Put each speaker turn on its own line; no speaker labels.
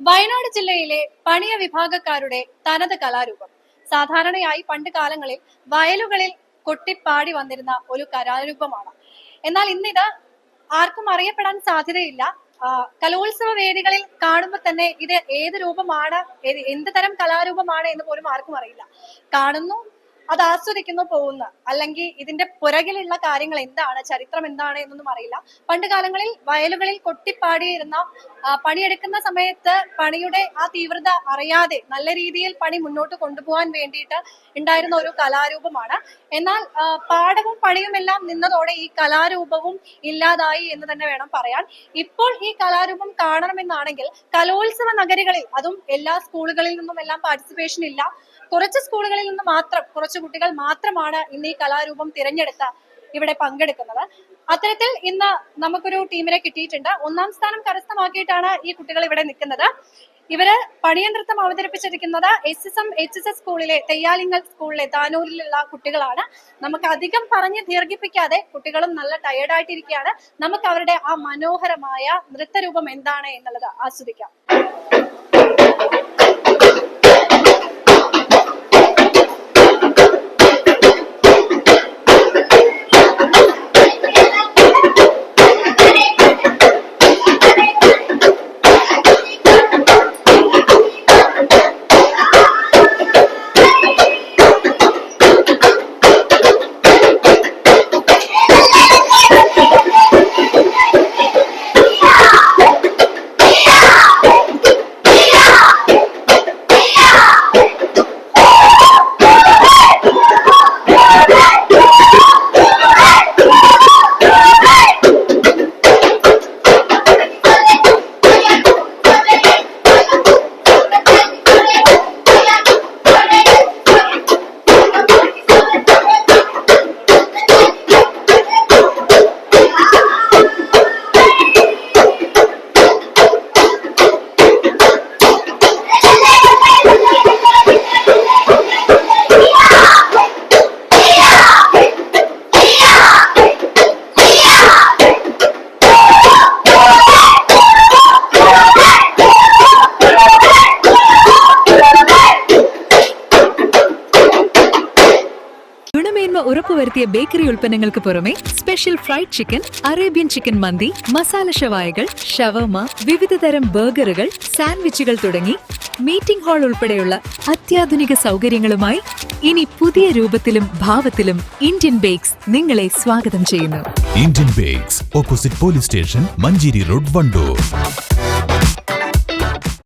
വയനാട് ജില്ലയിലെ പണിയ വിഭാഗക്കാരുടെ തനത് കലാരൂപം. സാധാരണയായി പണ്ട് കാലങ്ങളിൽ വയലുകളിൽ കൊട്ടിപ്പാടി വന്നിരുന്ന ഒരു കലാരൂപമാണ്. എന്നാൽ ഇന്നിത് ആർക്കും അറിയപ്പെടാൻ സാധ്യതയില്ല. കലോത്സവ വേദികളിൽ കാണുമ്പോൾ തന്നെ ഇത് ഏത് രൂപമാണ്, എന്ത് തരം കലാരൂപമാണ് എന്ന് പോലും ആർക്കും അറിയില്ല. കാണുന്നു, അത് ആസ്വദിക്കുന്നു, പോകുന്നു. അല്ലെങ്കിൽ ഇതിന്റെ പുറകിലുള്ള കാര്യങ്ങൾ എന്താണ്, ചരിത്രം എന്താണ് എന്നൊന്നും അറിയില്ല. പണ്ട് കാലങ്ങളിൽ വയലുകളിൽ കൊട്ടിപ്പാടിയിരുന്ന, പണിയെടുക്കുന്ന സമയത്ത് പണിയുടെ ആ തീവ്രത അറിയാതെ നല്ല രീതിയിൽ പണി മുന്നോട്ട് കൊണ്ടുപോകാൻ വേണ്ടിയിട്ട് ഉണ്ടായിരുന്ന ഒരു കലാരൂപമാണ്. എന്നാൽ പാടവും പണിയും എല്ലാം നിന്നതോടെ ഈ കലാരൂപവും ഇല്ലാതായി എന്ന് തന്നെ വേണം പറയാൻ. ഇപ്പോൾ ഈ കലാരൂപം കാണണമെന്നാണെങ്കിൽ കലോത്സവ നഗരികളിൽ, അതും എല്ലാ സ്കൂളുകളിൽ നിന്നും എല്ലാം പാർട്ടിസിപ്പേഷൻ ഇല്ല, കുറച്ച് സ്കൂളുകളിൽ നിന്ന് മാത്രം, കുറച്ച് കുട്ടികൾ മാത്രമാണ് ഇന്ന് ഈ കലാരൂപം തിരഞ്ഞെടുത്ത് ഇവിടെ പങ്കെടുക്കുന്നത്. അത്തരത്തിൽ ഇന്ന് നമുക്കൊരു ടീമിനെ കിട്ടിയിട്ടുണ്ട്. 1ാം സ്ഥാനം കരസ്ഥമാക്കിയിട്ടാണ് ഈ കുട്ടികൾ ഇവിടെ നിൽക്കുന്നത്. ഇവര് പണിയനൃത്തം അവതരിപ്പിച്ചിരിക്കുന്നത് SSM HSS സ്കൂളിലെ, തെയ്യാലിങ്ങൽ സ്കൂളിലെ, താനൂരിലുള്ള കുട്ടികളാണ്. നമുക്ക് അധികം പറഞ്ഞ് ദീർഘിപ്പിക്കാതെ, കുട്ടികളും നല്ല ടയേർഡായിട്ടിരിക്കുകയാണ്, നമുക്ക് അവരുടെ ആ മനോഹരമായ നൃത്തരൂപം എന്താണ് എന്നുള്ളത് ആസ്വദിക്കാം.
ഉറപ്പുവരുത്തിയ ബേക്കറി ഉൽപ്പന്നങ്ങൾക്ക് പുറമെ special fried chicken, Arabian chicken mandi, masala ഷവായകൾ, ഷവർമ, വിവിധതരം ബർഗറുകൾ, സാൻഡ്വിച്ചുകൾ തുടങ്ങി മീറ്റിംഗ് ഹാൾ ഉൾപ്പെടെയുള്ള അത്യാധുനിക സൗകര്യങ്ങളുമായി ഇനി പുതിയ രൂപത്തിലും ഭാവത്തിലും ഇന്ത്യൻ ബേക്സ് നിങ്ങളെ സ്വാഗതം ചെയ്യുന്നു.
Indian bakes, opposite police station, Manjeri road, Wandoor.